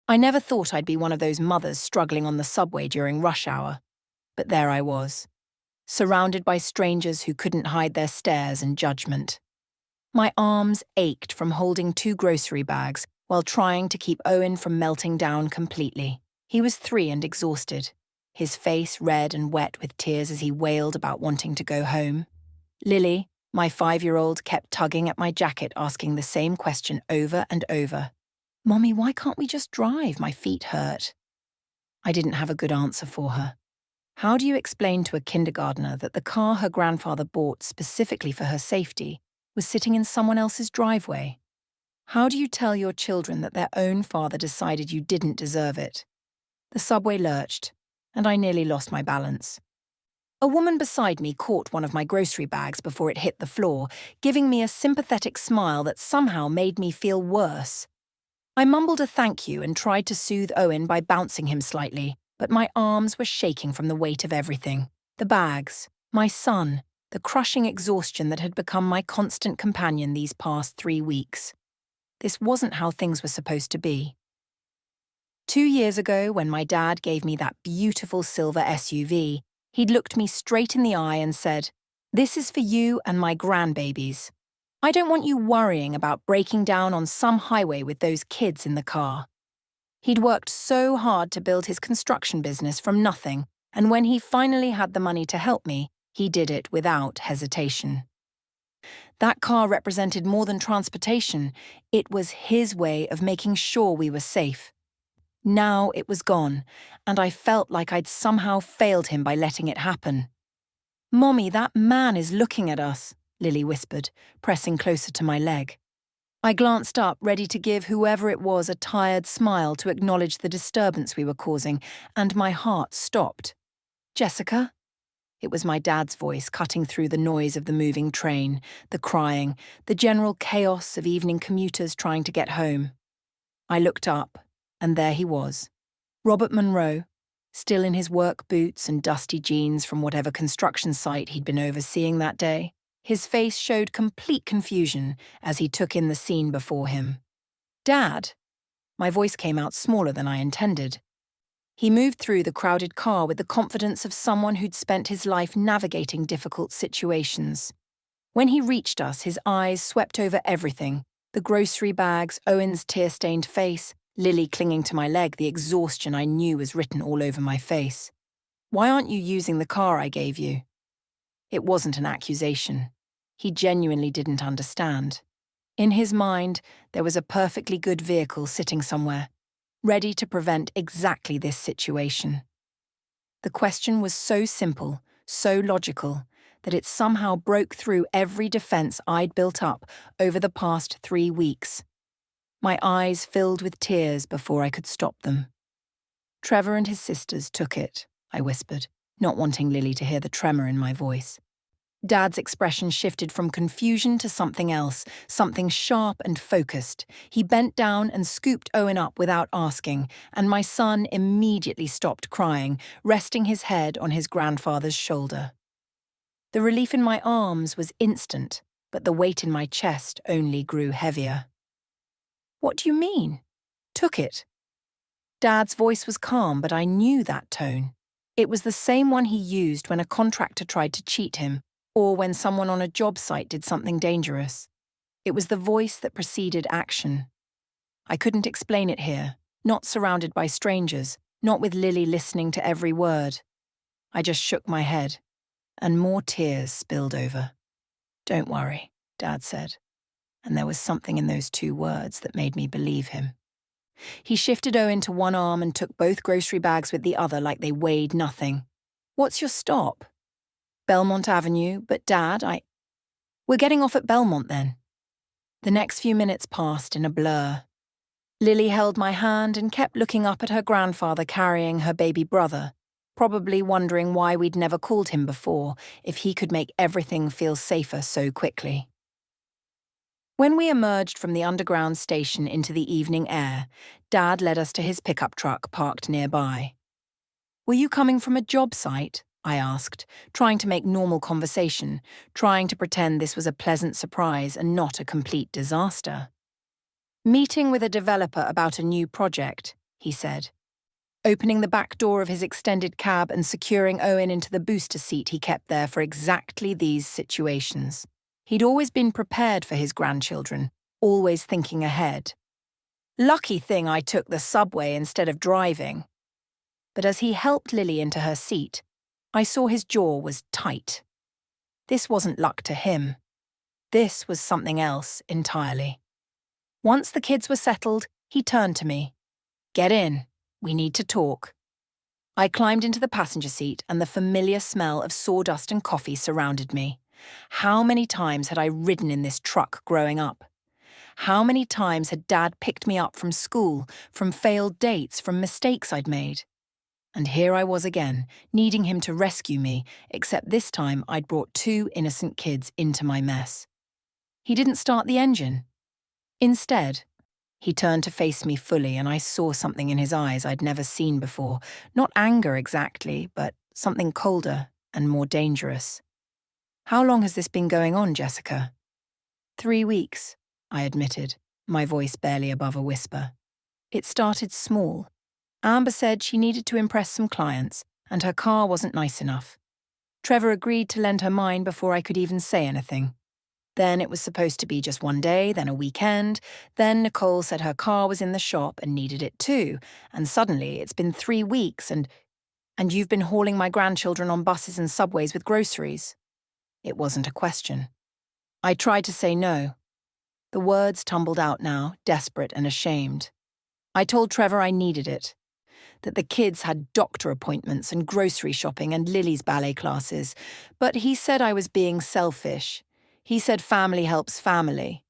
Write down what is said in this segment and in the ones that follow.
I never thought I'd be one of those mothers struggling on the subway during rush hour, but there I was, surrounded by strangers who couldn't hide their stares and judgment. My arms ached from holding 2 grocery bags while trying to keep Owen from melting down completely. He was 3 and exhausted, his face red and wet with tears as he wailed about wanting to go home. Lily, my 5-year-old, kept tugging at my jacket, asking the same question over and over. "Mommy, why can't we just drive? My feet hurt." I didn't have a good answer for her. How do you explain to a kindergartner that the car her grandfather bought specifically for her safety was sitting in someone else's driveway? How do you tell your children that their own father decided you didn't deserve it? The subway lurched, and I nearly lost my balance. A woman beside me caught one of my grocery bags before it hit the floor, giving me a sympathetic smile that somehow made me feel worse. I mumbled a thank you and tried to soothe Owen by bouncing him slightly, but my arms were shaking from the weight of everything. The bags, my son, the crushing exhaustion that had become my constant companion these past 3 weeks. This wasn't how things were supposed to be. 2 years ago, when my dad gave me that beautiful silver SUV, he'd looked me straight in the eye and said, "This is for you and my grandbabies. I don't want you worrying about breaking down on some highway with those kids in the car." He'd worked so hard to build his construction business from nothing, and when he finally had the money to help me, he did it without hesitation. That car represented more than transportation. It was his way of making sure we were safe. Now it was gone, and I felt like I'd somehow failed him by letting it happen. "Mommy, that man is looking at us," Lily whispered, pressing closer to my leg. I glanced up, ready to give whoever it was a tired smile to acknowledge the disturbance we were causing, and my heart stopped. "Jessica?" It was my dad's voice cutting through the noise of the moving train, the crying, the general chaos of evening commuters trying to get home. I looked up, and there he was, Robert Monroe, still in his work boots and dusty jeans from whatever construction site he'd been overseeing that day. His face showed complete confusion as he took in the scene before him. "Dad?" My voice came out smaller than I intended. He moved through the crowded car with the confidence of someone who'd spent his life navigating difficult situations. When he reached us, his eyes swept over everything: the grocery bags, Owen's tear-stained face, Lily clinging to my leg, the exhaustion I knew was written all over my face. "Why aren't you using the car I gave you?" It wasn't an accusation. He genuinely didn't understand. In his mind, there was a perfectly good vehicle sitting somewhere, ready to prevent exactly this situation. The question was so simple, so logical, that it somehow broke through every defense I'd built up over the past 3 weeks. My eyes filled with tears before I could stop them. "Trevor and his sisters took it," I whispered, not wanting Lily to hear the tremor in my voice. Dad's expression shifted from confusion to something else, something sharp and focused. He bent down and scooped Owen up without asking, and my son immediately stopped crying, resting his head on his grandfather's shoulder. The relief in my arms was instant, but the weight in my chest only grew heavier. "What do you mean? Took it?" Dad's voice was calm, but I knew that tone. It was the same one he used when a contractor tried to cheat him, or when someone on a job site did something dangerous. It was the voice that preceded action. I couldn't explain it here, not surrounded by strangers, not with Lily listening to every word. I just shook my head, and more tears spilled over. "Don't worry," Dad said, and there was something in those 2 words that made me believe him. He shifted Owen to one arm and took both grocery bags with the other like they weighed nothing. "What's your stop?" "Belmont Avenue, but Dad, We're getting off at Belmont then." The next few minutes passed in a blur. Lily held my hand and kept looking up at her grandfather carrying her baby brother, probably wondering why we'd never called him before, if he could make everything feel safer so quickly. When we emerged from the underground station into the evening air, Dad led us to his pickup truck parked nearby. "Were you coming from a job site?" I asked, trying to make normal conversation, trying to pretend this was a pleasant surprise and not a complete disaster. "Meeting with a developer about a new project," he said, opening the back door of his extended cab and securing Owen into the booster seat he kept there for exactly these situations. He'd always been prepared for his grandchildren, always thinking ahead. Lucky thing I took the subway instead of driving. But as he helped Lily into her seat, I saw his jaw was tight. This wasn't luck to him. This was something else entirely. Once the kids were settled, he turned to me. "Get in. We need to talk." I climbed into the passenger seat and the familiar smell of sawdust and coffee surrounded me. How many times had I ridden in this truck growing up? How many times had Dad picked me up from school, from failed dates, from mistakes I'd made? And here I was again, needing him to rescue me, except this time I'd brought 2 innocent kids into my mess. He didn't start the engine. Instead, he turned to face me fully and I saw something in his eyes I'd never seen before. Not anger exactly, but something colder and more dangerous. "How long has this been going on, Jessica?" 3 weeks, I admitted, my voice barely above a whisper. It started small. Amber said she needed to impress some clients, and her car wasn't nice enough. Trevor agreed to lend her mine before I could even say anything. Then it was supposed to be just one day, then a weekend. Then Nicole said her car was in the shop and needed it too, and suddenly it's been 3 weeks and you've been hauling my grandchildren on buses and subways with groceries. It wasn't a question. I tried to say no. The words tumbled out now, desperate and ashamed. I told Trevor I needed it, that the kids had doctor appointments and grocery shopping and Lily's ballet classes, but he said I was being selfish. He said family helps family.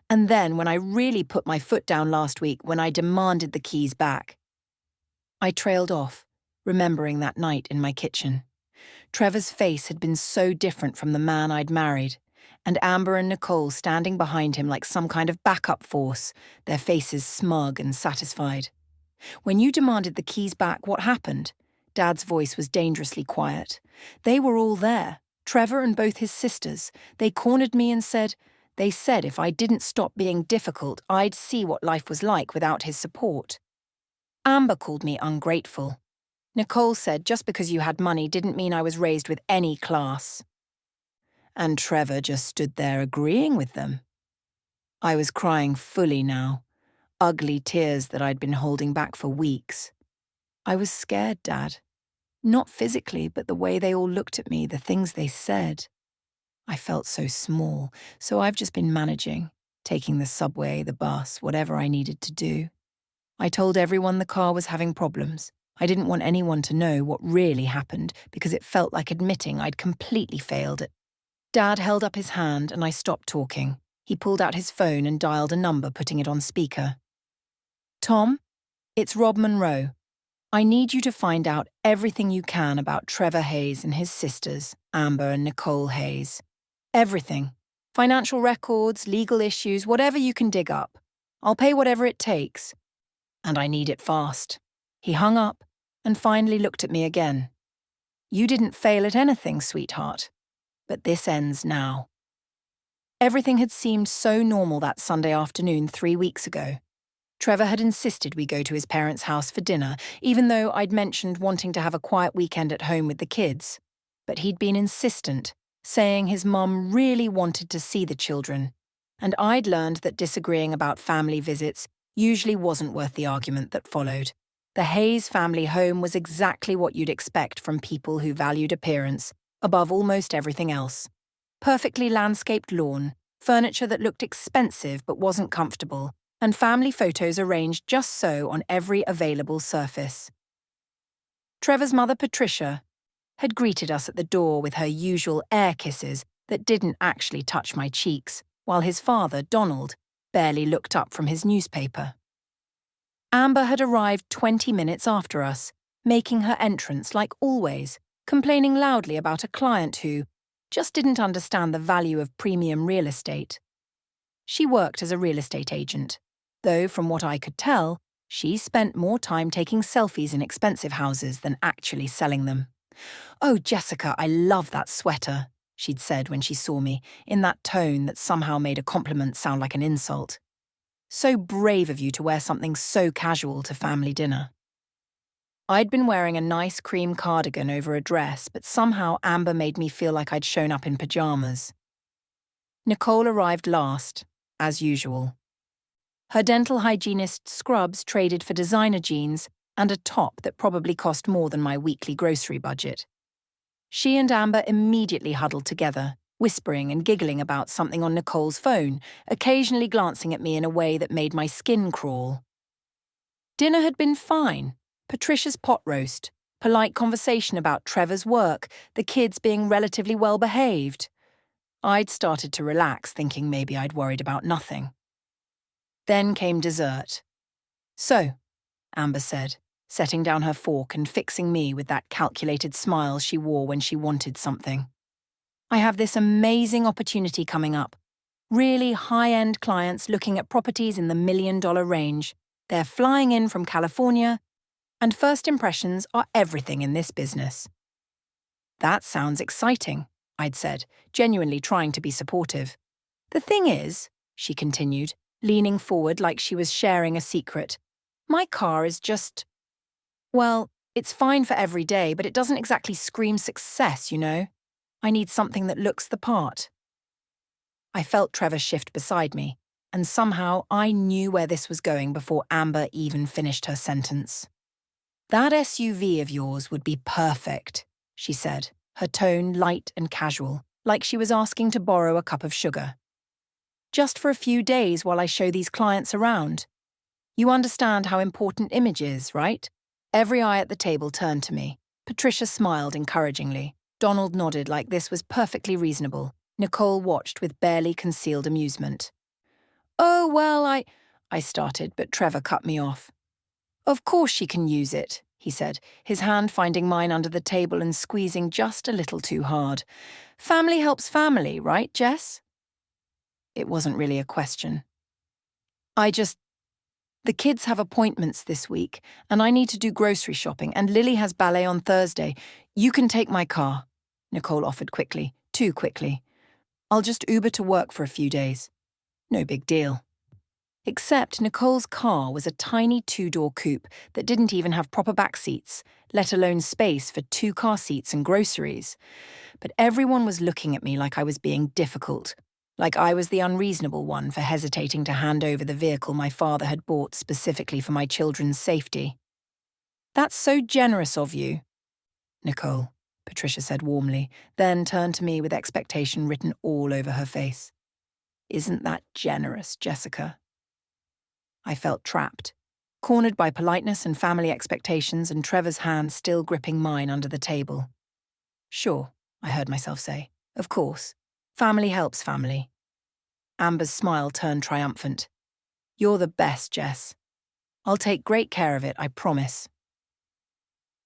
And then when I really put my foot down last week, when I demanded the keys back, I trailed off, remembering that night in my kitchen. Trevor's face had been so different from the man I'd married, and Amber and Nicole standing behind him like some kind of backup force, their faces smug and satisfied. "When you demanded the keys back, what happened?" Dad's voice was dangerously quiet. "They were all there, Trevor and both his sisters. They cornered me and said if I didn't stop being difficult, I'd see what life was like without his support. Amber called me ungrateful. Nicole said just because you had money didn't mean I was raised with any class. And Trevor just stood there agreeing with them." I was crying fully now, ugly tears that I'd been holding back for weeks. I was scared, Dad. Not physically, but the way they all looked at me, the things they said. I felt so small, so I've just been managing, taking the subway, the bus, whatever I needed to do. I told everyone the car was having problems. I didn't want anyone to know what really happened because it felt like admitting I'd completely failed at. Dad held up his hand and I stopped talking. He pulled out his phone and dialed a number, putting it on speaker. "Tom, it's Rob Monroe. I need you to find out everything you can about Trevor Hayes and his sisters, Amber and Nicole Hayes. Everything. Financial records, legal issues, whatever you can dig up. I'll pay whatever it takes. And I need it fast." He hung up and finally looked at me again. "You didn't fail at anything, sweetheart. But this ends now." Everything had seemed so normal that Sunday afternoon 3 weeks ago. Trevor had insisted we go to his parents' house for dinner, even though I'd mentioned wanting to have a quiet weekend at home with the kids. But he'd been insistent, saying his mum really wanted to see the children. And I'd learned that disagreeing about family visits usually wasn't worth the argument that followed. The Hayes family home was exactly what you'd expect from people who valued appearance above almost everything else. Perfectly landscaped lawn, furniture that looked expensive but wasn't comfortable, and family photos arranged just so on every available surface. Trevor's mother, Patricia, had greeted us at the door with her usual air kisses that didn't actually touch my cheeks, while his father, Donald, barely looked up from his newspaper. Amber had arrived 20 minutes after us, making her entrance like always, complaining loudly about a client who just didn't understand the value of premium real estate. She worked as a real estate agent, though from what I could tell, she spent more time taking selfies in expensive houses than actually selling them. "Oh, Jessica, I love that sweater," she'd said when she saw me, in that tone that somehow made a compliment sound like an insult. So brave of you to wear something so casual to family dinner. I'd been wearing a nice cream cardigan over a dress, but somehow Amber made me feel like I'd shown up in pajamas. Nicole arrived last, as usual. Her dental hygienist scrubs traded for designer jeans and a top that probably cost more than my weekly grocery budget. She and Amber immediately huddled together, whispering and giggling about something on Nicole's phone, occasionally glancing at me in a way that made my skin crawl. Dinner had been fine. Patricia's pot roast, polite conversation about Trevor's work, the kids being relatively well behaved. I'd started to relax, thinking maybe I'd worried about nothing. Then came dessert. "So," Amber said, setting down her fork and fixing me with that calculated smile she wore when she wanted something. "I have this amazing opportunity coming up. Really high-end clients looking at properties in the $1 million range. They're flying in from California, and first impressions are everything in this business." "That sounds exciting," I'd said, genuinely trying to be supportive. "The thing is," she continued, leaning forward like she was sharing a secret, "my car is just, well, it's fine for every day, but it doesn't exactly scream success, you know? I need something that looks the part." I felt Trevor shift beside me, and somehow I knew where this was going before Amber even finished her sentence. "That SUV of yours would be perfect," she said, her tone light and casual, like she was asking to borrow a cup of sugar. "Just for a few days while I show these clients around. You understand how important image is, right?" Every eye at the table turned to me. Patricia smiled encouragingly. Donald nodded like this was perfectly reasonable. Nicole watched with barely concealed amusement. "Oh, well, I started, but Trevor cut me off. "Of course she can use it," he said, his hand finding mine under the table and squeezing just a little too hard. "Family helps family, right, Jess?" It wasn't really a question. The kids have appointments this week, and I need to do grocery shopping, and Lily has ballet on Thursday. You can take my car," Nicole offered quickly, too quickly. "I'll just Uber to work for a few days. No big deal." Except Nicole's car was a tiny two-door coupe that didn't even have proper back seats, let alone space for 2 car seats and groceries. But everyone was looking at me like I was being difficult, like I was the unreasonable one for hesitating to hand over the vehicle my father had bought specifically for my children's safety. "That's so generous of you, Nicole," Patricia said warmly, then turned to me with expectation written all over her face. "Isn't that generous, Jessica?" I felt trapped, cornered by politeness and family expectations and Trevor's hand still gripping mine under the table. "Sure," I heard myself say. "Of course. Family helps family." Amber's smile turned triumphant. "You're the best, Jess. I'll take great care of it, I promise."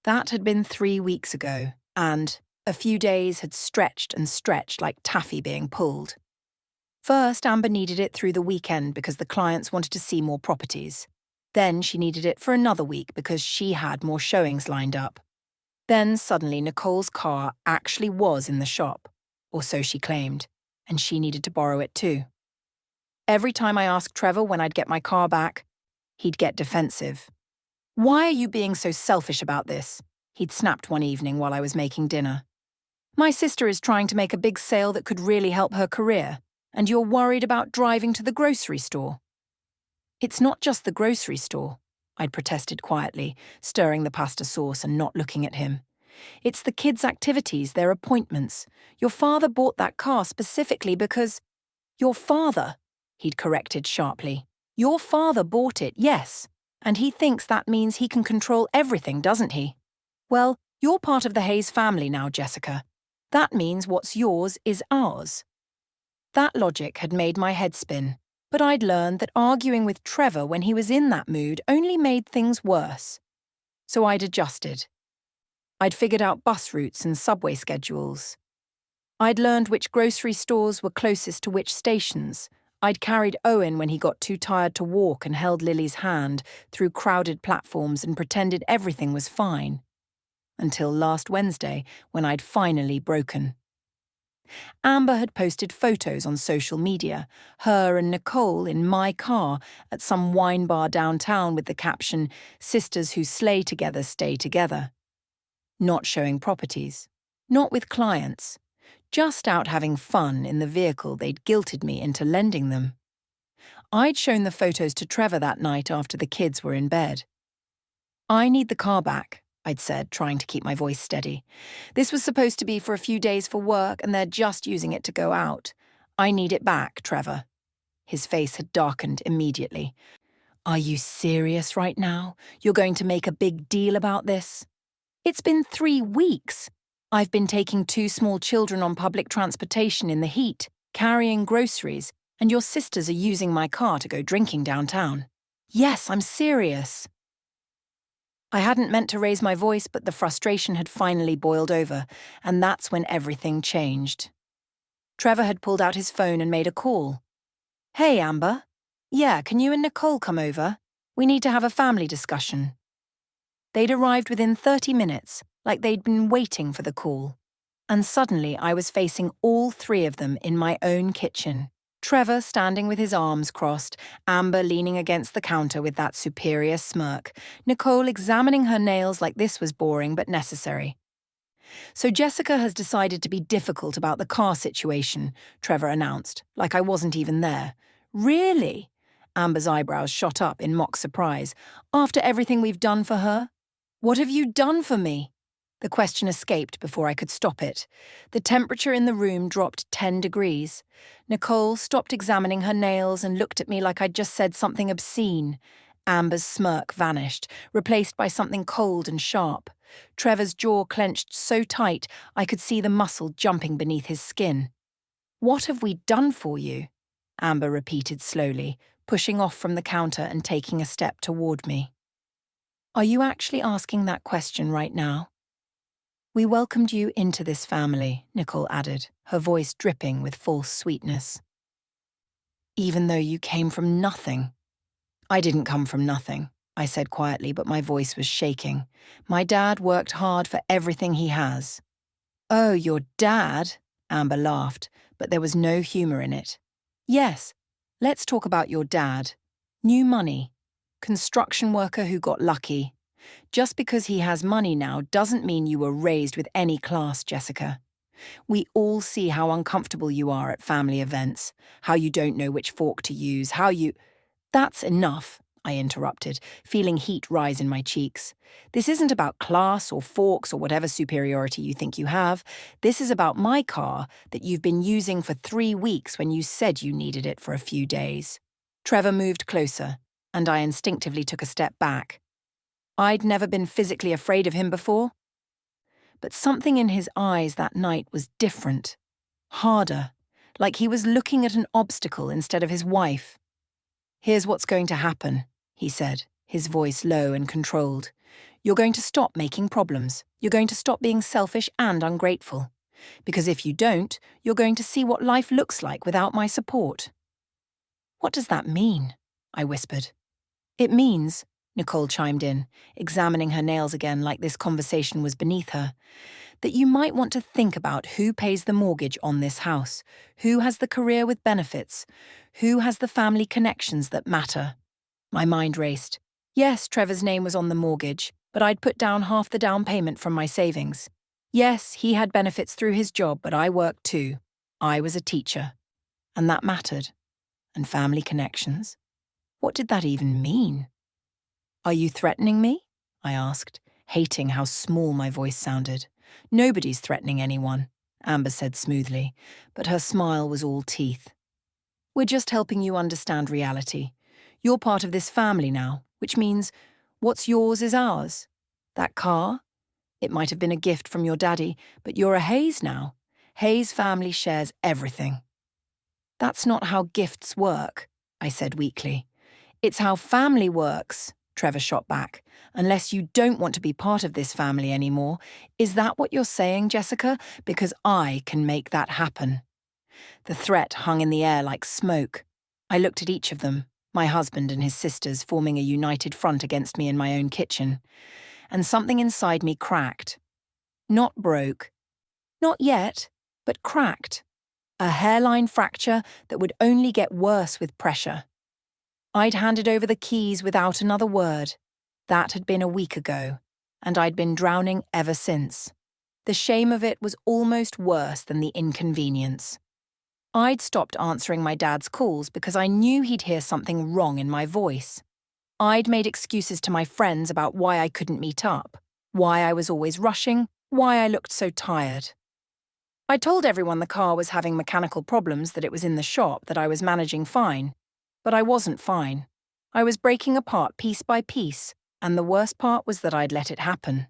That had been 3 weeks ago, and a few days had stretched and stretched like taffy being pulled. First, Amber needed it through the weekend because the clients wanted to see more properties. Then she needed it for another week because she had more showings lined up. Then suddenly Nicole's car actually was in the shop, or so she claimed, and she needed to borrow it too. Every time I asked Trevor when I'd get my car back, he'd get defensive. "Why are you being so selfish about this?" he'd snapped one evening while I was making dinner. "My sister is trying to make a big sale that could really help her career, and you're worried about driving to the grocery store." "It's not just the grocery store," I'd protested quietly, stirring the pasta sauce and not looking at him. "It's the kids' activities, their appointments. Your father bought that car specifically because—" "Your father," he'd corrected sharply. "Your father bought it, yes, and he thinks that means he can control everything, doesn't he? Well, you're part of the Hayes family now, Jessica. That means what's yours is ours." That logic had made my head spin, but I'd learned that arguing with Trevor when he was in that mood only made things worse. So I'd adjusted. I'd figured out bus routes and subway schedules. I'd learned which grocery stores were closest to which stations. I'd carried Owen when he got too tired to walk and held Lily's hand through crowded platforms and pretended everything was fine. Until last Wednesday, when I'd finally broken. Amber had posted photos on social media, her and Nicole in my car at some wine bar downtown with the caption, "Sisters who slay together stay together." Not showing properties, not with clients, just out having fun in the vehicle they'd guilted me into lending them. I'd shown the photos to Trevor that night after the kids were in bed. "I need the car back," I'd said, trying to keep my voice steady. "This was supposed to be for a few days for work, and they're just using it to go out. I need it back, Trevor." His face had darkened immediately. "Are you serious right now? You're going to make a big deal about this?" "It's been 3 weeks. I've been taking 2 small children on public transportation in the heat, carrying groceries, and your sisters are using my car to go drinking downtown." "Yes, I'm serious." I hadn't meant to raise my voice, but the frustration had finally boiled over, and that's when everything changed. Trevor had pulled out his phone and made a call. "Hey, Amber. Yeah, can you and Nicole come over? We need to have a family discussion." They'd arrived within 30 minutes, like they'd been waiting for the call. And suddenly I was facing all 3 of them in my own kitchen. Trevor standing with his arms crossed, Amber leaning against the counter with that superior smirk, Nicole examining her nails like this was boring but necessary. "So Jessica has decided to be difficult about the car situation," Trevor announced, like I wasn't even there. "Really?" Amber's eyebrows shot up in mock surprise. "After everything we've done for her?" "What have you done for me?" The question escaped before I could stop it. The temperature in the room dropped 10 degrees. Nicole stopped examining her nails and looked at me like I'd just said something obscene. Amber's smirk vanished, replaced by something cold and sharp. Trevor's jaw clenched so tight I could see the muscle jumping beneath his skin. "What have we done for you?" Amber repeated slowly, pushing off from the counter and taking a step toward me. "Are you actually asking that question right now?" "We welcomed you into this family," Nicole added, her voice dripping with false sweetness. "Even though you came from nothing." "I didn't come from nothing," I said quietly, but my voice was shaking. "My dad worked hard for everything he has." "Oh, your dad?" Amber laughed, but there was no humor in it. "Yes, let's talk about your dad. New money. Construction worker who got lucky. Just because he has money now doesn't mean you were raised with any class, Jessica. We all see how uncomfortable you are at family events, how you don't know which fork to use, how you—" "That's enough," I interrupted, feeling heat rise in my cheeks. "This isn't about class or forks or whatever superiority you think you have. This is about my car that you've been using for 3 weeks when you said you needed it for a few days." Trevor moved closer, and I instinctively took a step back. I'd never been physically afraid of him before, but something in his eyes that night was different, harder, like he was looking at an obstacle instead of his wife. "Here's what's going to happen," he said, his voice low and controlled. "You're going to stop making problems. You're going to stop being selfish and ungrateful. Because if you don't, you're going to see what life looks like without my support." "What does that mean?" I whispered. "It means," Nicole chimed in, examining her nails again like this conversation was beneath her, "that you might want to think about who pays the mortgage on this house, who has the career with benefits, who has the family connections that matter." My mind raced. Yes, Trevor's name was on the mortgage, but I'd put down half the down payment from my savings. Yes, he had benefits through his job, but I worked too. I was a teacher. And that mattered. And family connections. What did that even mean? "Are you threatening me?" I asked, hating how small my voice sounded. "Nobody's threatening anyone," Amber said smoothly, but her smile was all teeth. "We're just helping you understand reality. You're part of this family now, which means what's yours is ours. That car? It might have been a gift from your daddy, but you're a Hayes now. Hayes family shares everything." "That's not how gifts work," I said weakly. "It's how family works," Trevor shot back. "Unless you don't want to be part of this family anymore. Is that what you're saying, Jessica? Because I can make that happen." The threat hung in the air like smoke. I looked at each of them, my husband and his sisters forming a united front against me in my own kitchen. And something inside me cracked. Not broke. Not yet. but cracked. A hairline fracture that would only get worse with pressure. I'd handed over the keys without another word. That had been a week ago, and I'd been drowning ever since. The shame of it was almost worse than the inconvenience. I'd stopped answering my dad's calls because I knew he'd hear something wrong in my voice. I'd made excuses to my friends about why I couldn't meet up, why I was always rushing, why I looked so tired. I told everyone the car was having mechanical problems, that it was in the shop, that I was managing fine. But I wasn't fine. I was breaking apart piece by piece, and the worst part was that I'd let it happen.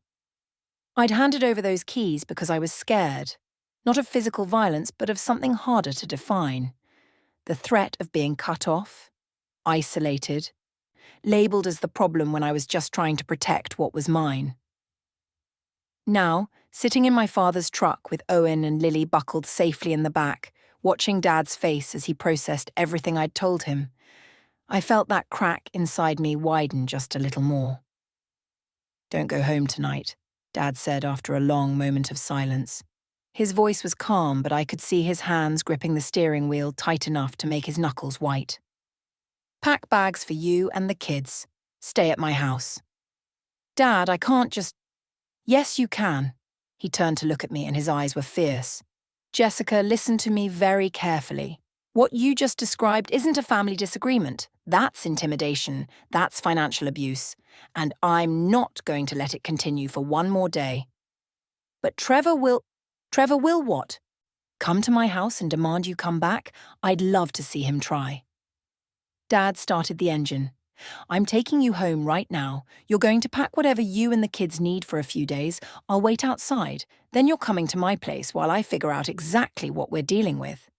I'd handed over those keys because I was scared, not of physical violence, but of something harder to define. The threat of being cut off, isolated, labelled as the problem when I was just trying to protect what was mine. Now, sitting in my father's truck with Owen and Lily buckled safely in the back, watching Dad's face as he processed everything I'd told him, I felt that crack inside me widen just a little more. "Don't go home tonight," Dad said after a long moment of silence. His voice was calm, but I could see his hands gripping the steering wheel tight enough to make his knuckles white. "Pack bags for you and the kids. Stay at my house." "Dad, I can't just—" "Yes, you can." He turned to look at me and his eyes were fierce. "Jessica, listen to me very carefully. What you just described isn't a family disagreement. That's intimidation. That's financial abuse. And I'm not going to let it continue for one more day." "But Trevor will—" "Trevor will what? Come to my house and demand you come back? I'd love to see him try." Dad started the engine. "I'm taking you home right now. You're going to pack whatever you and the kids need for a few days. I'll wait outside. Then you're coming to my place while I figure out exactly what we're dealing with."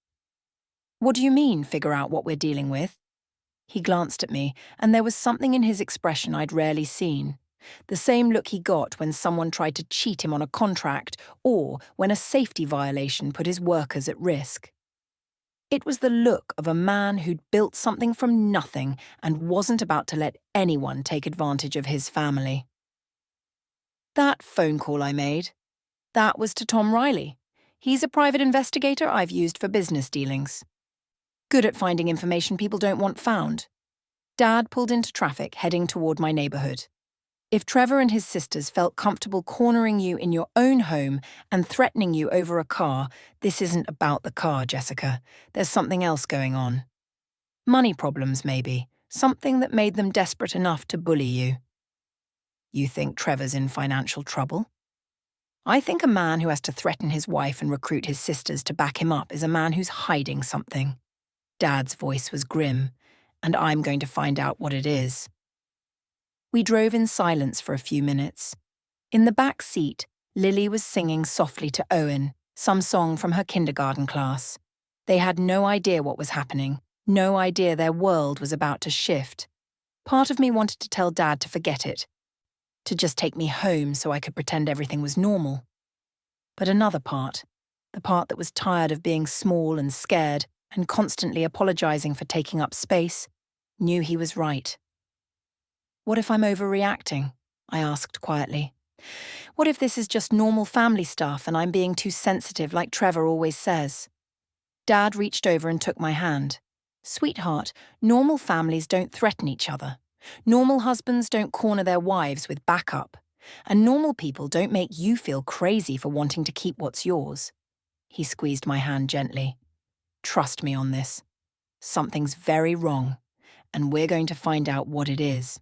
"What do you mean, figure out what we're dealing with?" He glanced at me, and there was something in his expression I'd rarely seen. The same look he got when someone tried to cheat him on a contract or when a safety violation put his workers at risk. It was the look of a man who'd built something from nothing and wasn't about to let anyone take advantage of his family. "That phone call I made, that was to Tom Riley. He's a private investigator I've used for business dealings. Good at finding information people don't want found." Dad pulled into traffic, heading toward my neighborhood. "If Trevor and his sisters felt comfortable cornering you in your own home and threatening you over a car, this isn't about the car, Jessica. There's something else going on. Money problems, maybe. Something that made them desperate enough to bully you." "You think Trevor's in financial trouble?" "I think a man who has to threaten his wife and recruit his sisters to back him up is a man who's hiding something." Dad's voice was grim, "and I'm going to find out what it is." We drove in silence for a few minutes. In the back seat, Lily was singing softly to Owen, some song from her kindergarten class. They had no idea what was happening, no idea their world was about to shift. Part of me wanted to tell Dad to forget it, to just take me home so I could pretend everything was normal. But another part, the part that was tired of being small and scared and constantly apologizing for taking up space, knew he was right. "What if I'm overreacting?" I asked quietly. "What if this is just normal family stuff and I'm being too sensitive like Trevor always says?" Dad reached over and took my hand. "Sweetheart, normal families don't threaten each other. Normal husbands don't corner their wives with backup. And normal people don't make you feel crazy for wanting to keep what's yours." He squeezed my hand gently. "Trust me on this. Something's very wrong, and we're going to find out what it is."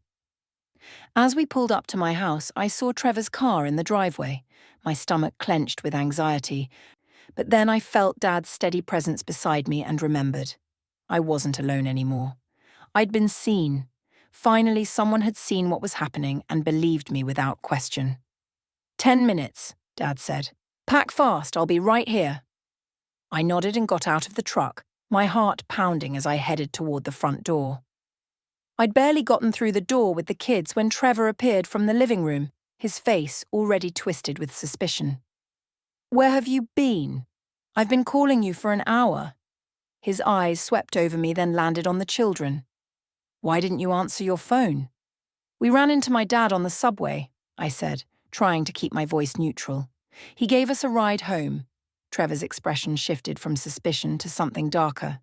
As we pulled up to my house, I saw Trevor's car in the driveway, my stomach clenched with anxiety. But then I felt Dad's steady presence beside me and remembered. I wasn't alone anymore. I'd been seen. Finally, someone had seen what was happening and believed me without question. 10 minutes, Dad said. "Pack fast, I'll be right here." I nodded and got out of the truck, my heart pounding as I headed toward the front door. I'd barely gotten through the door with the kids when Trevor appeared from the living room, his face already twisted with suspicion. "Where have you been? I've been calling you for an hour." His eyes swept over me, then landed on the children. "Why didn't you answer your phone?" "We ran into my dad on the subway," I said, trying to keep my voice neutral. "He gave us a ride home. Trevor's expression shifted from suspicion to something darker.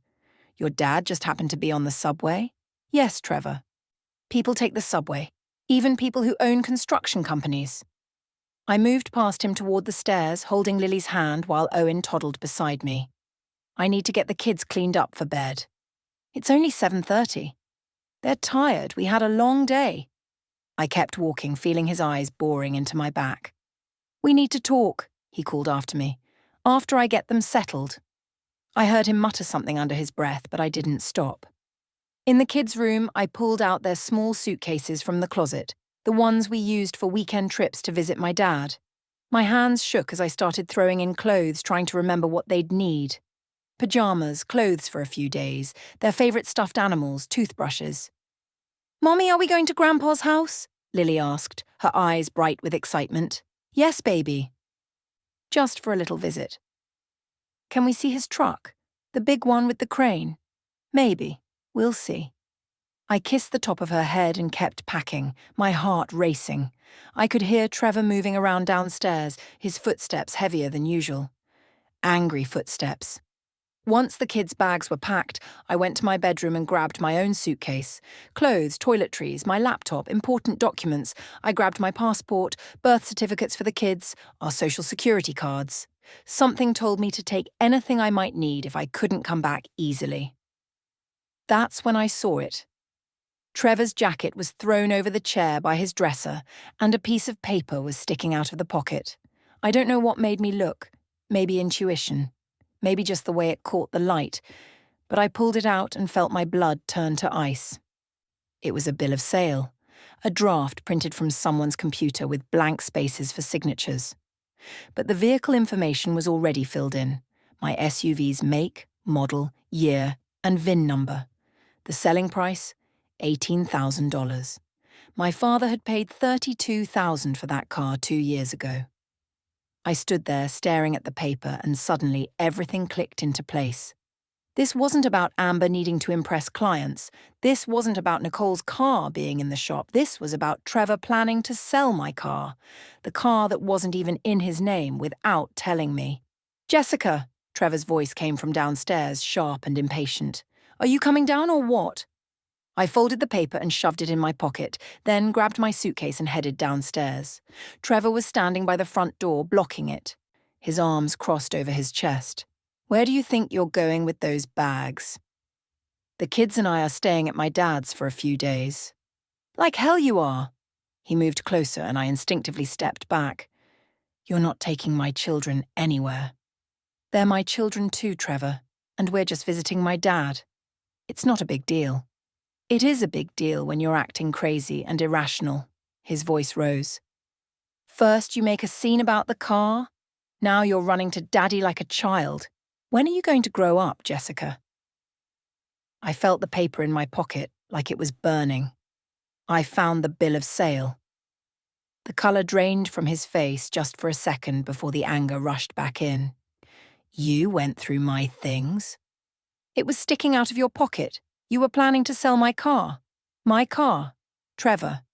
Your dad just happened to be on the subway? Yes, Trevor. People take the subway, even people who own construction companies. I moved past him toward the stairs, holding Lily's hand while Owen toddled beside me. I need to get the kids cleaned up for bed. It's only 7:30. They're tired. We had a long day. I kept walking, feeling his eyes boring into my back. We need to talk, he called after me. After I get them settled. I heard him mutter something under his breath, but I didn't stop. In the kids' room, I pulled out their small suitcases from the closet, the ones we used for weekend trips to visit my dad. My hands shook as I started throwing in clothes, trying to remember what they'd need. Pajamas, clothes for a few days, their favourite stuffed animals, toothbrushes. "Mommy, are we going to Grandpa's house?" Lily asked, her eyes bright with excitement. "Yes, baby." "Just for a little visit." "Can we see his truck? The big one with the crane?" "Maybe. We'll see." I kissed the top of her head and kept packing, my heart racing. I could hear Trevor moving around downstairs, his footsteps heavier than usual. Angry footsteps. Once the kids' bags were packed, I went to my bedroom and grabbed my own suitcase. Clothes, toiletries, my laptop, important documents. I grabbed my passport, birth certificates for the kids, our social security cards. Something told me to take anything I might need if I couldn't come back easily. That's when I saw it. Trevor's jacket was thrown over the chair by his dresser, and a piece of paper was sticking out of the pocket. I don't know what made me look. Maybe intuition. Maybe just the way it caught the light. But I pulled it out and felt my blood turn to ice. It was a bill of sale. A draft printed from someone's computer with blank spaces for signatures. But the vehicle information was already filled in. My SUV's make, model, year, and VIN number. The selling price? $18,000. My father had paid $32,000 for that car 2 years ago. I stood there staring at the paper and suddenly everything clicked into place. This wasn't about Amber needing to impress clients. This wasn't about Nicole's car being in the shop. This was about Trevor planning to sell my car. The car that wasn't even in his name without telling me. "Jessica," Trevor's voice came from downstairs, sharp and impatient. "Are you coming down or what?" I folded the paper and shoved it in my pocket, then grabbed my suitcase and headed downstairs. Trevor was standing by the front door, blocking it. His arms crossed over his chest. "Where do you think you're going with those bags?" "The kids and I are staying at my dad's for a few days." "Like hell you are." He moved closer and I instinctively stepped back. "You're not taking my children anywhere." "They're my children too, Trevor, and we're just visiting my dad. It's not a big deal." "It is a big deal when you're acting crazy and irrational." His voice rose. "First you make a scene about the car. Now you're running to Daddy like a child. When are you going to grow up, Jessica?" I felt the paper in my pocket like it was burning. I found the bill of sale. The colour drained from his face just for a second before the anger rushed back in. "You went through my things?" "It was sticking out of your pocket. You were planning to sell my car." "My car, Trevor.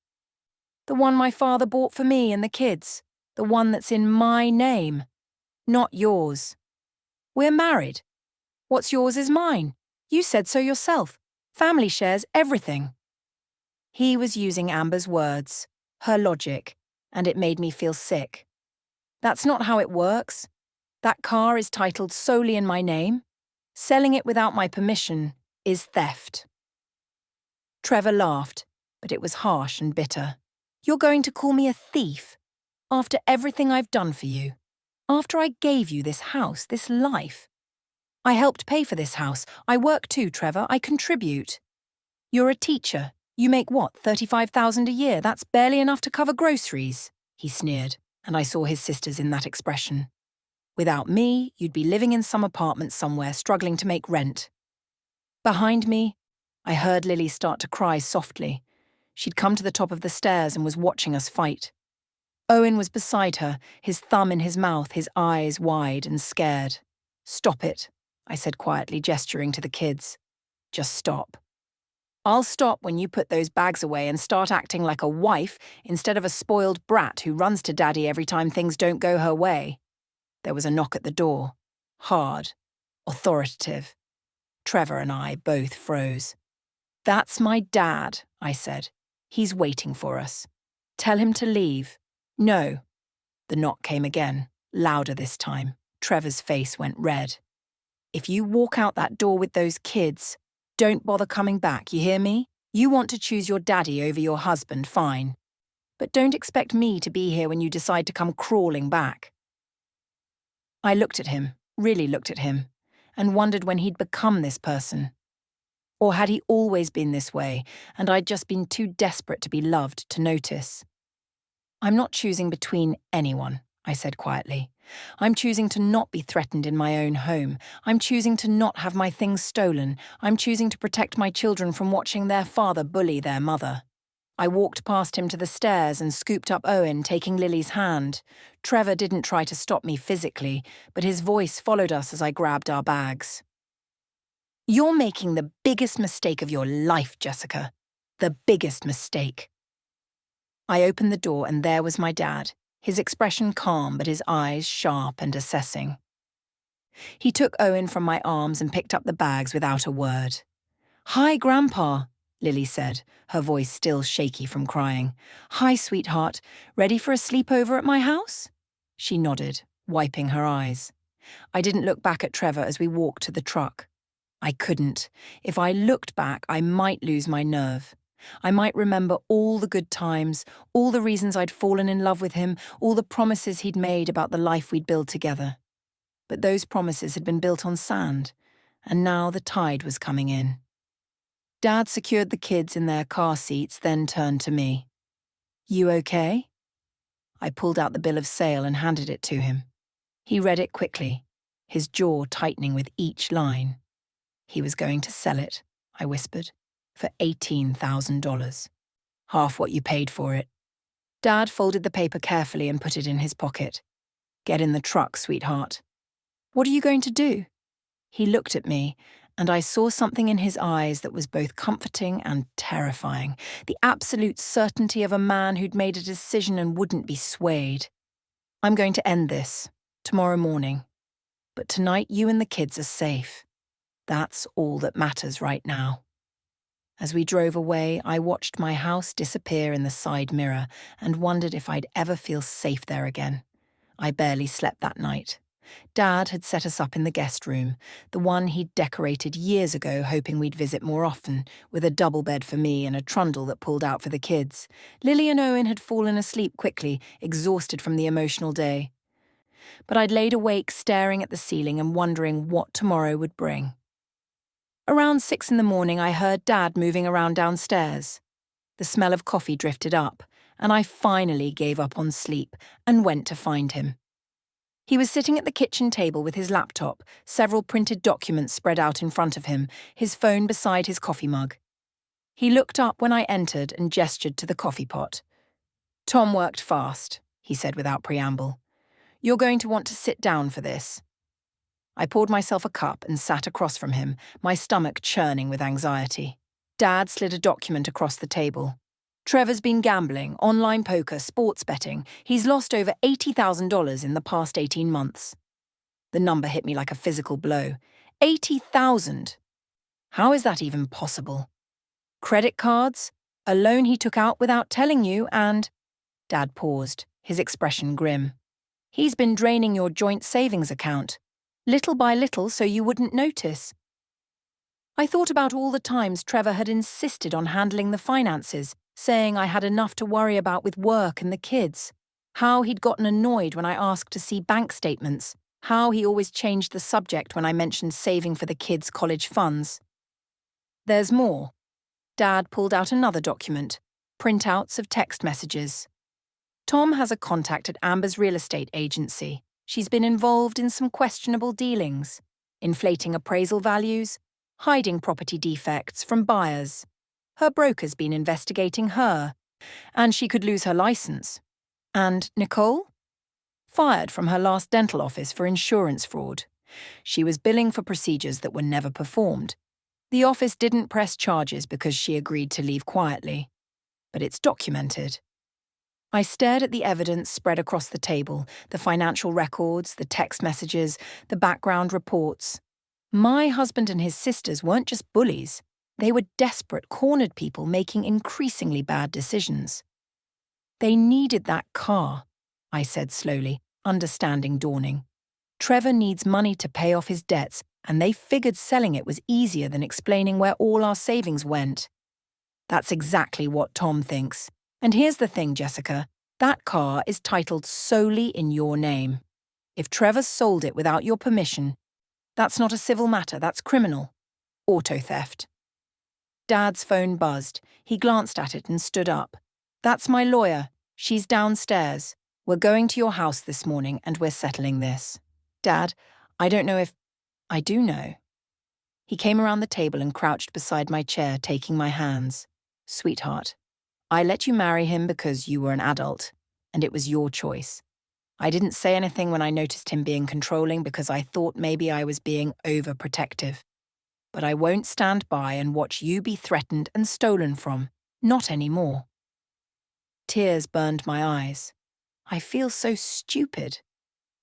The one my father bought for me and the kids. The one that's in my name. Not yours. We're married. What's yours is mine. You said so yourself. Family shares everything." He was using Amber's words, her logic, and it made me feel sick. "That's not how it works. That car is titled solely in my name. Selling it without my permission is theft." Trevor laughed, but it was harsh and bitter. "You're going to call me a thief? After everything I've done for you? After I gave you this house, this life? I helped pay for this house. I work too, Trevor. I contribute. You're a teacher. You make what, $35,000 a year? That's barely enough to cover groceries." He sneered, and I saw his sisters in that expression. "Without me, you'd be living in some apartment somewhere, struggling to make rent." Behind me, I heard Lily start to cry softly. She'd come to the top of the stairs and was watching us fight. Owen was beside her, his thumb in his mouth, his eyes wide and scared. "Stop it," I said quietly, gesturing to the kids. "Just stop. I'll stop when you put those bags away and start acting like a wife instead of a spoiled brat who runs to Daddy every time things don't go her way." There was a knock at the door. hard, authoritative. Trevor and I both froze. "That's my dad," I said. "He's waiting for us. Tell him to leave." "No." The knock came again, louder this time. Trevor's face went red. "If you walk out that door with those kids, don't bother coming back, you hear me? You want to choose your daddy over your husband, fine. But don't expect me to be here when you decide to come crawling back." I looked at him, really looked at him, and wondered when he'd become this person. Or had he always been this way, and I'd just been too desperate to be loved to notice? "I'm not choosing between anyone," I said quietly. "I'm choosing to not be threatened in my own home. I'm choosing to not have my things stolen. I'm choosing to protect my children from watching their father bully their mother." I walked past him to the stairs and scooped up Owen, taking Lily's hand. Trevor didn't try to stop me physically, but his voice followed us as I grabbed our bags. "You're making the biggest mistake of your life, Jessica. The biggest mistake." I opened the door and there was my dad, his expression calm but his eyes sharp and assessing. He took Owen from my arms and picked up the bags without a word. "Hi, Grandpa," Lily said, her voice still shaky from crying. "Hi, sweetheart. Ready for a sleepover at my house?" She nodded, wiping her eyes. I didn't look back at Trevor as we walked to the truck. I couldn't. If I looked back, I might lose my nerve. I might remember all the good times, all the reasons I'd fallen in love with him, all the promises he'd made about the life we'd build together. But those promises had been built on sand, and now the tide was coming in. Dad secured the kids in their car seats, then turned to me. "You okay?" I pulled out the bill of sale and handed it to him. He read it quickly, his jaw tightening with each line. He was going to sell it, I whispered, for $18,000. Half what you paid for it. Dad folded the paper carefully and put it in his pocket. "Get in the truck, sweetheart." "What are you going to do?" He looked at me, and I saw something in his eyes that was both comforting and terrifying, the absolute certainty of a man who'd made a decision and wouldn't be swayed. "I'm going to end this, tomorrow morning. But tonight you and the kids are safe. That's all that matters right now." As we drove away, I watched my house disappear in the side mirror and wondered if I'd ever feel safe there again. I barely slept that night. Dad had set us up in the guest room, the one he'd decorated years ago hoping we'd visit more often, with a double bed for me and a trundle that pulled out for the kids. Lily and Owen had fallen asleep quickly, exhausted from the emotional day. But I'd laid awake staring at the ceiling and wondering what tomorrow would bring. Around 6 in the morning, I heard Dad moving around downstairs. The smell of coffee drifted up, and I finally gave up on sleep and went to find him. He was sitting at the kitchen table with his laptop, several printed documents spread out in front of him, his phone beside his coffee mug. He looked up when I entered and gestured to the coffee pot. "Tom worked fast," he said without preamble. "You're going to want to sit down for this." I poured myself a cup and sat across from him, my stomach churning with anxiety. Dad slid a document across the table. "Trevor's been gambling, online poker, sports betting. He's lost over $80,000 in the past 18 months. The number hit me like a physical blow. 80,000! How is that even possible? Credit cards, a loan he took out without telling you, and... Dad paused, his expression grim. "He's been draining your joint savings account, little by little so you wouldn't notice." I thought about all the times Trevor had insisted on handling the finances, saying I had enough to worry about with work and the kids. How he'd gotten annoyed when I asked to see bank statements. How he always changed the subject when I mentioned saving for the kids' college funds. There's more. Dad pulled out another document, printouts of text messages. "Tom has a contact at Amber's real estate agency. She's been involved in some questionable dealings, inflating appraisal values, hiding property defects from buyers. Her broker's been investigating her, and she could lose her license. And Nicole? Fired from her last dental office for insurance fraud. She was billing for procedures that were never performed. The office didn't press charges because she agreed to leave quietly. But it's documented." I stared at the evidence spread across the table, the financial records, the text messages, the background reports. My husband and his sisters weren't just bullies. They were desperate, cornered people making increasingly bad decisions. They needed that car, I said slowly, understanding dawning. Trevor needs money to pay off his debts, and they figured selling it was easier than explaining where all our savings went. That's exactly what Tom thinks. And here's the thing, Jessica. That car is titled solely in your name. If Trevor sold it without your permission, that's not a civil matter, that's criminal. Auto theft. Dad's phone buzzed. He glanced at it and stood up. That's my lawyer. She's downstairs. We're going to your house this morning and we're settling this. Dad, I don't know if... I do know. He came around the table and crouched beside my chair, taking my hands. Sweetheart, I let you marry him because you were an adult, and it was your choice. I didn't say anything when I noticed him being controlling because I thought maybe I was being overprotective. But I won't stand by and watch you be threatened and stolen from. Not anymore. Tears burned my eyes. I feel so stupid.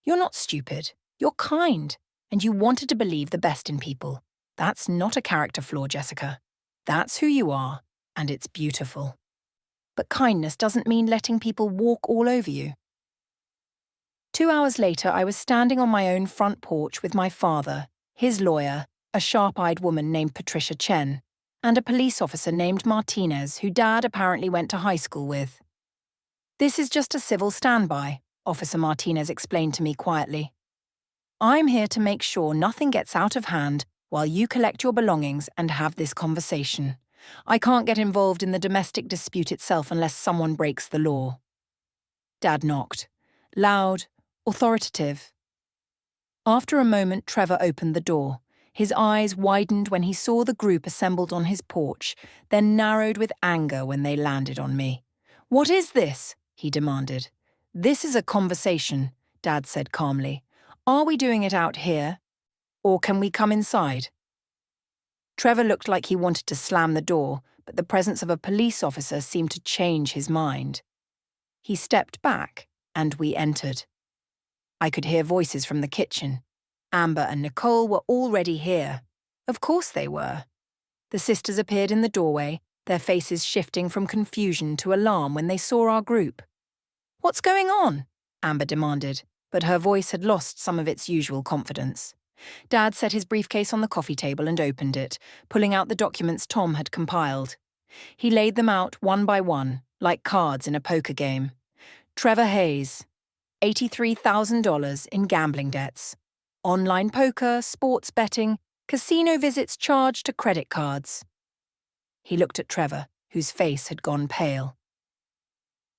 You're not stupid. You're kind, and you wanted to believe the best in people. That's not a character flaw, Jessica. That's who you are, and it's beautiful. But kindness doesn't mean letting people walk all over you. 2 hours later, I was standing on my own front porch with my father, his lawyer, a sharp-eyed woman named Patricia Chen, and a police officer named Martinez, who Dad apparently went to high school with. This is just a civil standby, Officer Martinez explained to me quietly. I'm here to make sure nothing gets out of hand while you collect your belongings and have this conversation. I can't get involved in the domestic dispute itself unless someone breaks the law. Dad knocked. Loud, authoritative. After a moment, Trevor opened the door. His eyes widened when he saw the group assembled on his porch, then narrowed with anger when they landed on me. "What is this?" he demanded. "This is a conversation," Dad said calmly. "Are we doing it out here? Or can we come inside?" Trevor looked like he wanted to slam the door, but the presence of a police officer seemed to change his mind. He stepped back, and we entered. I could hear voices from the kitchen. Amber and Nicole were already here. Of course they were. The sisters appeared in the doorway, their faces shifting from confusion to alarm when they saw our group. "What's going on?" Amber demanded, but her voice had lost some of its usual confidence. Dad set his briefcase on the coffee table and opened it, pulling out the documents Tom had compiled. He laid them out one by one, like cards in a poker game. Trevor Hayes, $83,000 in gambling debts. Online poker, sports betting, casino visits charged to credit cards. He looked at Trevor, whose face had gone pale.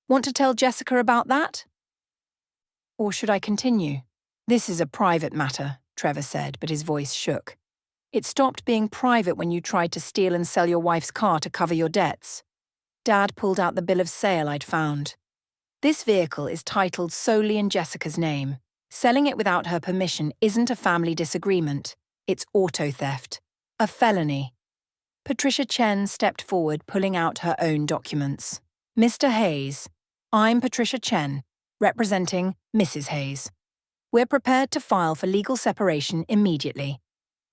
"Want to tell Jessica about that? Or should I continue?" "This is a private matter," Trevor said, but his voice shook. "It stopped being private when you tried to steal and sell your wife's car to cover your debts." Dad pulled out the bill of sale I'd found. "This vehicle is titled solely in Jessica's name. Selling it without her permission isn't a family disagreement. It's auto theft. A felony." Patricia Chen stepped forward, pulling out her own documents. "Mr. Hayes, I'm Patricia Chen, representing Mrs. Hayes. We're prepared to file for legal separation immediately.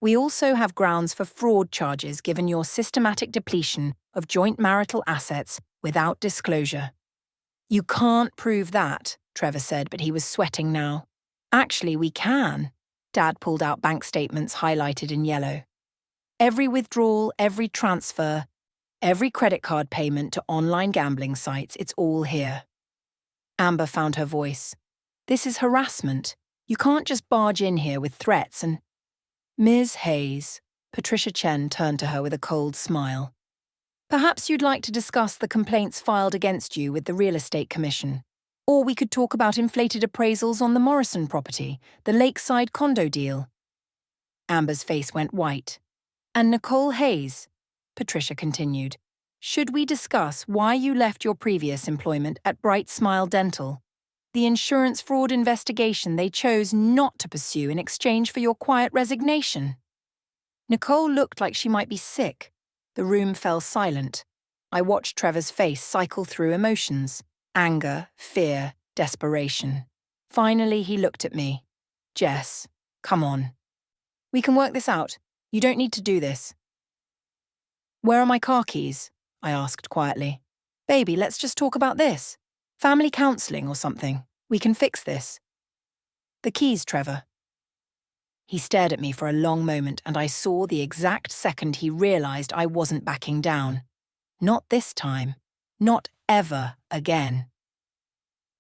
We also have grounds for fraud charges given your systematic depletion of joint marital assets without disclosure." "You can't prove that," Trevor said, but he was sweating now. "Actually, we can." Dad pulled out bank statements highlighted in yellow. "Every withdrawal, every transfer, every credit card payment to online gambling sites, it's all here." Amber found her voice. "This is harassment. You can't just barge in here with threats and—" "Ms. Hayes," Patricia Chen turned to her with a cold smile. "Perhaps you'd like to discuss the complaints filed against you with the Real Estate Commission. Or we could talk about inflated appraisals on the Morrison property, the lakeside condo deal." Amber's face went white. "And Nicole Hayes," Patricia continued, "should we discuss why you left your previous employment at Bright Smile Dental? The insurance fraud investigation they chose not to pursue in exchange for your quiet resignation." Nicole looked like she might be sick. The room fell silent. I watched Trevor's face cycle through emotions. Anger, fear, desperation. Finally, he looked at me. Jess, come on. We can work this out. You don't need to do this. Where are my car keys? I asked quietly. Baby, let's just talk about this. Family counselling or something. We can fix this. The keys, Trevor. He stared at me for a long moment, and I saw the exact second he realised I wasn't backing down. Not this time. Not ever again.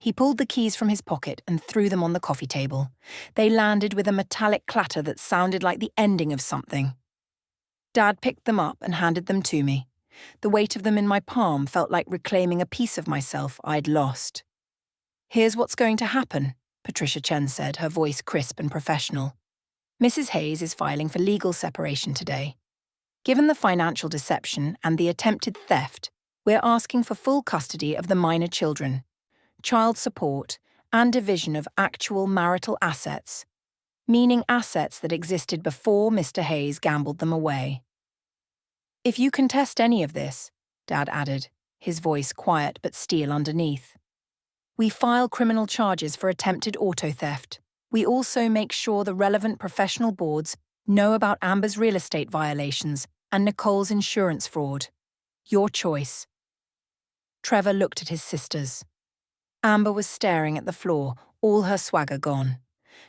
He pulled the keys from his pocket and threw them on the coffee table. They landed with a metallic clatter that sounded like the ending of something. Dad picked them up and handed them to me. The weight of them in my palm felt like reclaiming a piece of myself I'd lost. Here's what's going to happen, Patricia Chen said, her voice crisp and professional. Mrs. Hayes is filing for legal separation today. Given the financial deception and the attempted theft, we're asking for full custody of the minor children, child support, and division of actual marital assets, meaning assets that existed before Mr. Hayes gambled them away. If you contest any of this, Dad added, his voice quiet but steel underneath, we file criminal charges for attempted auto theft. We also make sure the relevant professional boards know about Amber's real estate violations and Nicole's insurance fraud. Your choice. Trevor looked at his sisters. Amber was staring at the floor, all her swagger gone.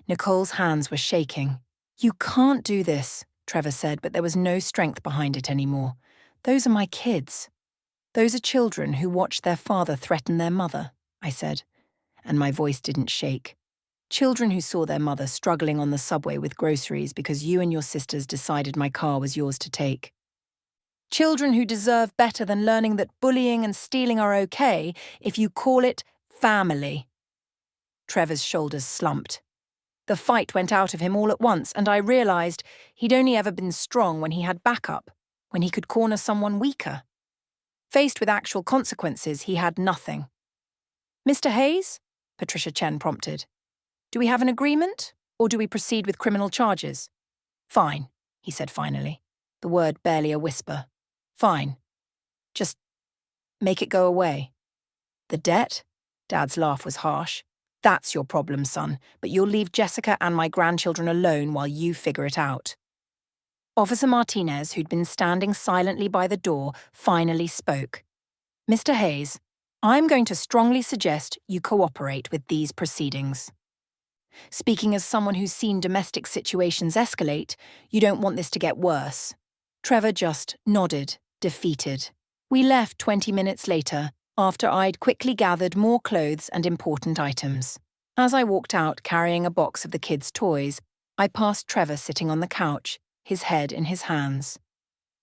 Nicole's hands were shaking. You can't do this, Trevor said, but there was no strength behind it anymore. Those are my kids. Those are children who watched their father threaten their mother, I said, and my voice didn't shake. Children who saw their mother struggling on the subway with groceries because you and your sisters decided my car was yours to take. Children who deserve better than learning that bullying and stealing are okay if you call it family. Trevor's shoulders slumped. The fight went out of him all at once, and I realised he'd only ever been strong when he had backup, when he could corner someone weaker. Faced with actual consequences, he had nothing. Mr. Hayes? Patricia Chen prompted. Do we have an agreement, or do we proceed with criminal charges? Fine, he said finally, the word barely a whisper. Fine. Just make it go away. The debt? Dad's laugh was harsh. That's your problem, son, but you'll leave Jessica and my grandchildren alone while you figure it out. Officer Martinez, who'd been standing silently by the door, finally spoke. Mr. Hayes, I'm going to strongly suggest you cooperate with these proceedings. Speaking as someone who's seen domestic situations escalate, you don't want this to get worse. Trevor just nodded, defeated. We left 20 minutes later, after I'd quickly gathered more clothes and important items. As I walked out carrying a box of the kids' toys, I passed Trevor sitting on the couch, his head in his hands.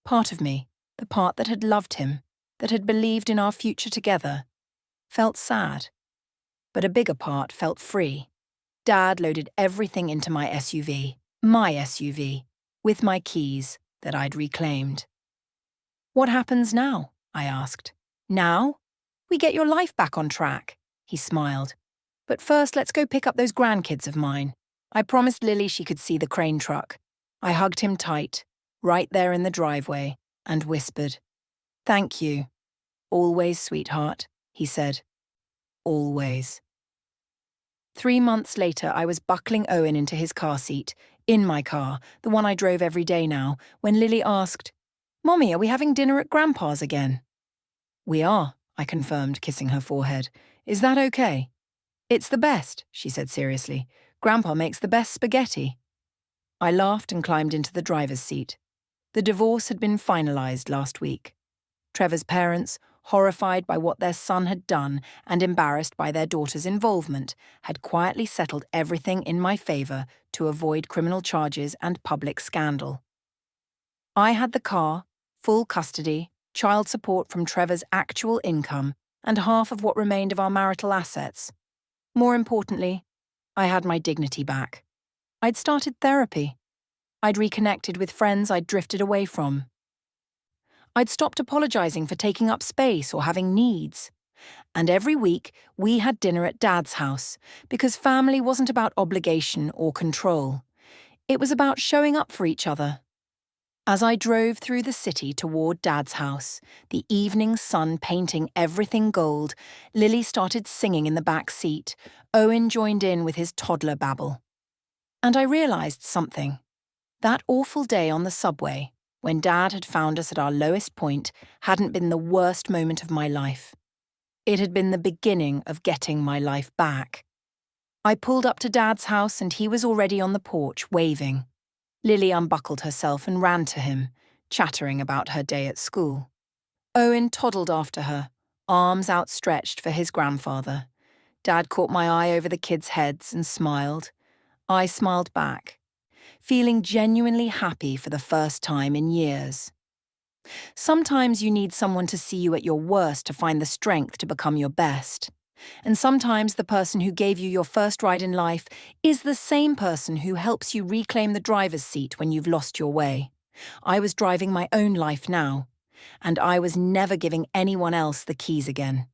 Part of me, the part that had loved him, that had believed in our future together, felt sad. But a bigger part felt free. Dad loaded everything into my SUV, with my keys that I'd reclaimed. What happens now? I asked. Now? We get your life back on track, he smiled. But first, let's go pick up those grandkids of mine. I promised Lily she could see the crane truck. I hugged him tight, right there in the driveway, and whispered, Thank you. Always, sweetheart, he said. Always. 3 months later, I was buckling Owen into his car seat, in my car, the one I drove every day now, when Lily asked, Mommy, are we having dinner at Grandpa's again? We are, I confirmed, kissing her forehead. Is that okay? It's the best, she said seriously. Grandpa makes the best spaghetti. I laughed and climbed into the driver's seat. The divorce had been finalised last week. Trevor's parents, horrified by what their son had done and embarrassed by their daughter's involvement, had quietly settled everything in my favour to avoid criminal charges and public scandal. I had the car, full custody, child support from Trevor's actual income, and half of what remained of our marital assets. More importantly, I had my dignity back. I'd started therapy. I'd reconnected with friends I'd drifted away from. I'd stopped apologising for taking up space or having needs. And every week, we had dinner at Dad's house, because family wasn't about obligation or control. It was about showing up for each other. As I drove through the city toward Dad's house, the evening sun painting everything gold, Lily started singing in the back seat. Owen joined in with his toddler babble. And I realized something. That awful day on the subway, when Dad had found us at our lowest point, hadn't been the worst moment of my life. It had been the beginning of getting my life back. I pulled up to Dad's house and he was already on the porch, waving. Lily unbuckled herself and ran to him, chattering about her day at school. Owen toddled after her, arms outstretched for his grandfather. Dad caught my eye over the kids' heads and smiled. I smiled back, feeling genuinely happy for the first time in years. Sometimes you need someone to see you at your worst to find the strength to become your best. And sometimes the person who gave you your first ride in life is the same person who helps you reclaim the driver's seat when you've lost your way. I was driving my own life now, and I was never giving anyone else the keys again.